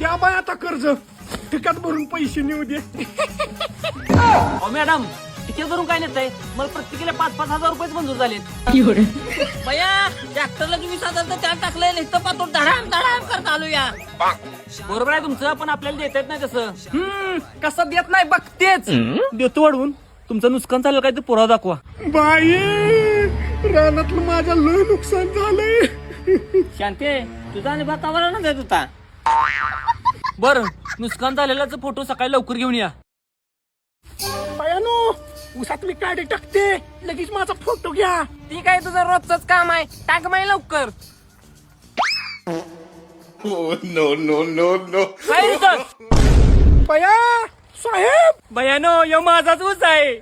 द्या बाय आता कर्ज ठिकाण भरून पैसे नेऊ दे. मॅडम टिकेल करून काय नेत आहे मला प्रत्येकीला 5,000 रुपये मंजूर झालेत. बया ट्रॅक्टरला 20,000 तर त्यात टाकलंय नाही तर पातो धडाम धडाम करत आलो या. बरोबर आहे तुमचं पण आपल्याला देता येत नाही कसं. कसं देत नाही बघतेच देतो वाढवून. तुमचं नुकसान झालं काय ते पुरावा दाखवा. बाई रानातलं माझं लय नुकसान झालंय. शांते तुझा आणि भातावर ना देत होता. बर नुकसान झालेलाच फोटो सकाळी लवकर घेऊन या. बायानो उसात मी काढे टाकते लगेच माझा फोटो घ्या. ठीक आहे तुझं रोजच काम आहे टाक माय लवकर. काय रे तर? बया साहेब बयानो यो माझाच ऊस आहे.